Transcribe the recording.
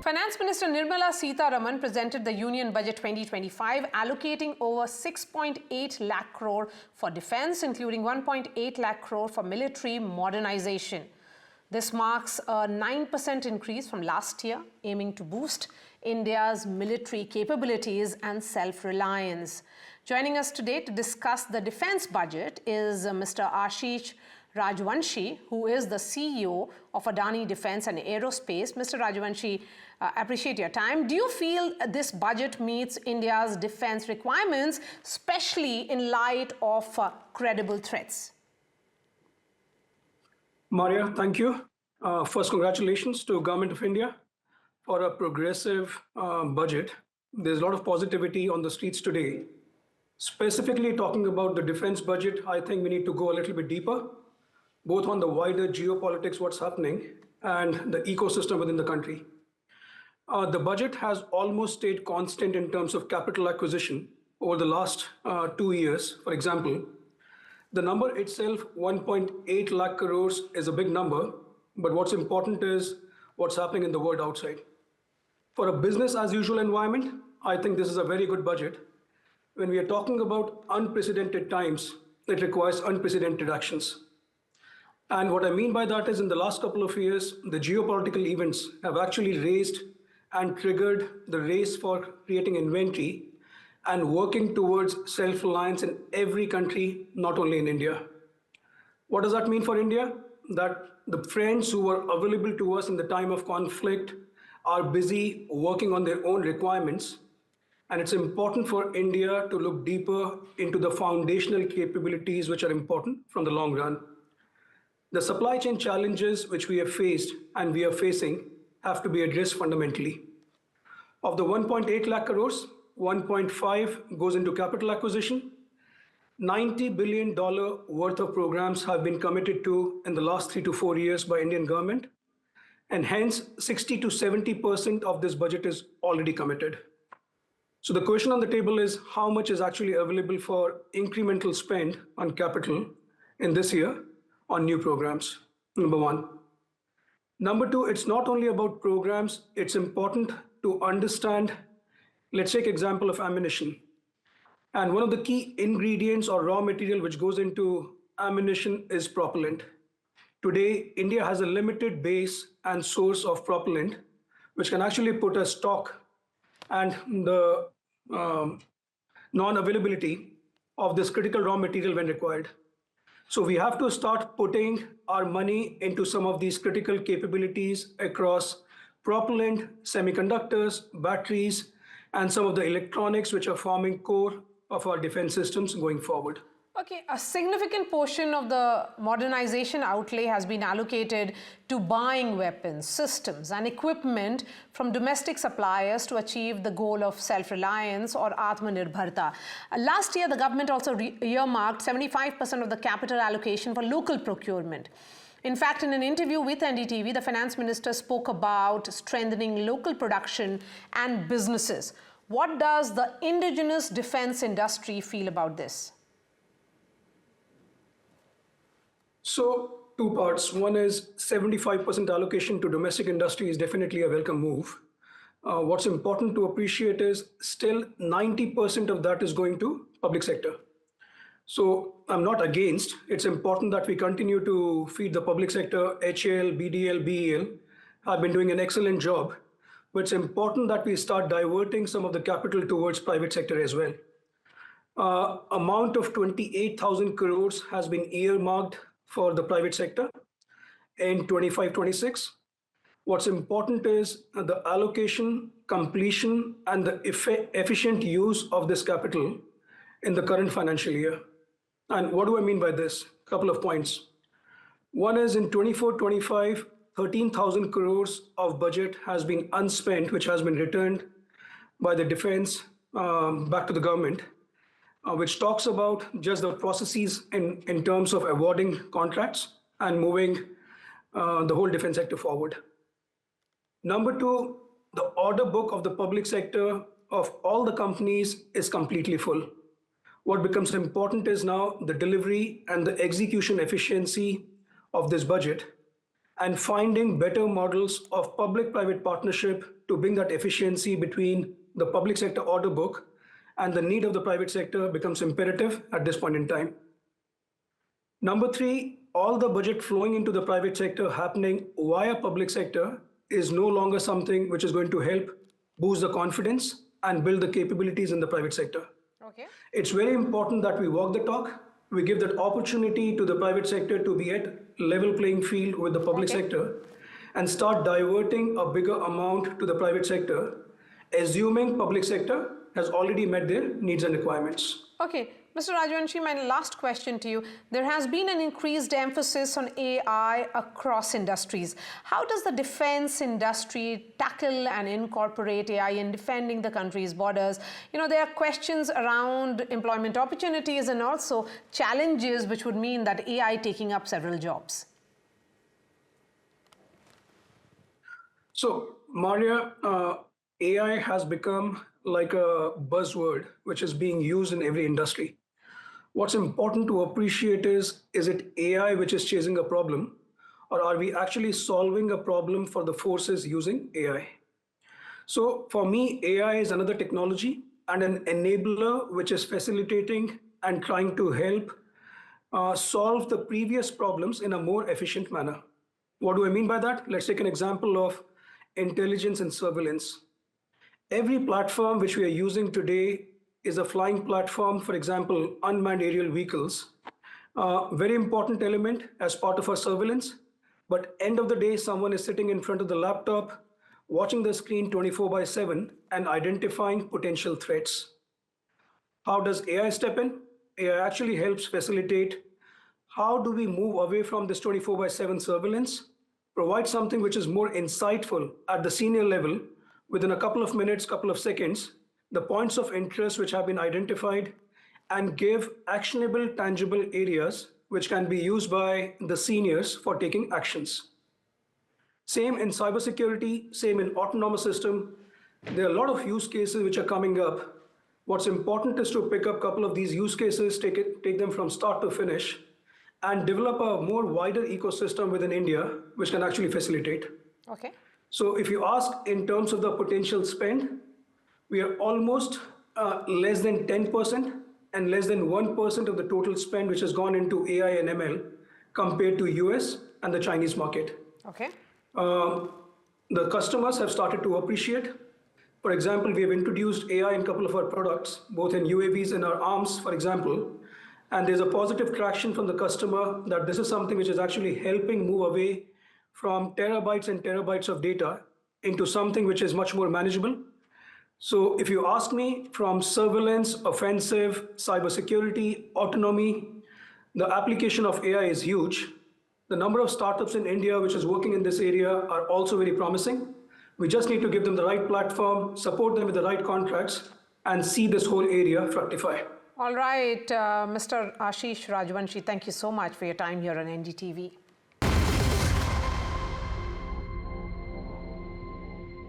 Finance Minister Nirmala Sitharaman presented the Union Budget 2025, allocating over 6.8 lakh crore for defence, including 1.8 lakh crore for military modernization. This marks a 9% increase from last year, aiming to boost India's military capabilities and self-reliance. Joining us today to discuss the defence budget is Mr. Ashish Rajvanshi, who is the CEO of Adani Defence and Aerospace. Mr. Rajvanshi, appreciate your time. Do you feel this budget meets India's defence requirements, especially in light of credible threats? Marya, thank you. First, congratulations to Government of India for a progressive budget. There's a lot of positivity on the streets today. Specifically talking about the defense budget, I think we need to go a little bit deeper, both on the wider geopolitics, what's happening, and the ecosystem within the country. The budget has almost stayed constant in terms of capital acquisition over the last 2 years. For example, the number itself, 1.8 lakh crores, is a big number, but what's important is what's happening in the world outside. For a business as usual environment, I think this is a very good budget. When we are talking about unprecedented times, it requires unprecedented actions. And what I mean by that is in the last couple of years, the geopolitical events have actually raised and triggered the race for creating inventory and working towards self-reliance in every country, not only in India. What does that mean for India? That the friends who were available to us in the time of conflict are busy working on their own requirements. And it's important for India to look deeper into the foundational capabilities which are important from the long run. The supply chain challenges which we have faced and we are facing have to be addressed fundamentally. Of the 1.8 lakh crores, 1.5 goes into capital acquisition. $90 billion worth of programs have been committed to in the last 3 to 4 years by Indian government. And hence 60 to 70% of this budget is already committed. So the question on the table is how much is actually available for incremental spend on capital in this year on new programs, number one. Number two, it's not only about programs, it's important to understand, let's take example of ammunition. And one of the key ingredients or raw material which goes into ammunition is propellant. Today, India has a limited base and source of propellant, which can actually put a stock and the non-availability of this critical raw material when required. So we have to start putting our money into some of these critical capabilities across propellant, semiconductors, batteries, and some of the electronics which are forming core of our defense systems going forward. Okay, a significant portion of the modernization outlay has been allocated to buying weapons, systems and equipment from domestic suppliers to achieve the goal of self-reliance or Atmanirbharta. Last year, the government also earmarked 75% of the capital allocation for local procurement. In fact, in an interview with NDTV, the finance minister spoke about strengthening local production and businesses. What does the indigenous defense industry feel about this? So two parts. One is 75% allocation to domestic industry is definitely a welcome move. What's important to appreciate is still 90% of that is going to public sector. So I'm not against. It's important that we continue to feed the public sector. HAL, BDL, BEL have been doing an excellent job. But it's important that we start diverting some of the capital towards private sector as well. Amount of 28,000 crores has been earmarked for the private sector in 25-26. What's important is the allocation, completion, and the efficient use of this capital in the current financial year. And what do I mean by this? A couple of points. One is in 24-25, 13,000 crores of budget has been unspent, which has been returned by the defense back to the government, which talks about just the processes in terms of awarding contracts and moving the whole defense sector forward. Number two, the order book of the public sector of all the companies is completely full. What becomes important is now the delivery and the execution efficiency of this budget. and finding better models of public-private partnership to bring that efficiency between the public sector order book and the need of the private sector becomes imperative at this point in time. Number three, all the budget flowing into the private sector happening via public sector is no longer something which is going to help boost the confidence and build the capabilities in the private sector. Okay. It's very important that we walk the talk. We give that opportunity to the private sector to be at level playing field with the public sector and start diverting a bigger amount to the private sector, assuming public sector has already met their needs and requirements. Okay, Mr. Rajvanshi, my last question to you. There has been an increased emphasis on AI across industries. How does the defense industry tackle and incorporate AI in defending the country's borders? You know, there are questions around employment opportunities and also challenges which would mean that AI taking up several jobs. So, Marya, AI has become like a buzzword which is being used in every industry. What's important to appreciate is it AI which is chasing a problem, or are we actually solving a problem for the forces using AI? So for me, AI is another technology and an enabler which is facilitating and trying to help solve the previous problems in a more efficient manner. What do I mean by that? Let's take an example of intelligence and surveillance. Every platform which we are using today is a flying platform, for example, unmanned aerial vehicles. Very important element as part of our surveillance. But end of the day, someone is sitting in front of the laptop, watching the screen 24/7 and identifying potential threats. How does AI step in? AI actually helps facilitate how do we move away from this 24/7 surveillance, provide something which is more insightful at the senior level within a couple of minutes, couple of seconds, the points of interest which have been identified, and give actionable, tangible areas which can be used by the seniors for taking actions. Same in cybersecurity, same in autonomous system. There are a lot of use cases which are coming up. What's important is to pick up a couple of these use cases, take them from start to finish, and develop a more wider ecosystem within India, which can actually facilitate. Okay. So if you ask in terms of the potential spend, we are almost less than 10% and less than 1% of the total spend which has gone into AI and ML compared to US and the Chinese market. Okay. The customers have started to appreciate. For example, we have introduced AI in a couple of our products, both in UAVs and our arms, for example, and there's a positive traction from the customer that this is something which is actually helping move away from terabytes and terabytes of data into something which is much more manageable. So if you ask me, from surveillance, offensive, cybersecurity, autonomy, the application of AI is huge. The number of startups in India which is working in this area are also very promising. We just need to give them the right platform, support them with the right contracts, and see this whole area fructify. All right, Mr. Ashish Rajvanshi, thank you so much for your time here on NDTV.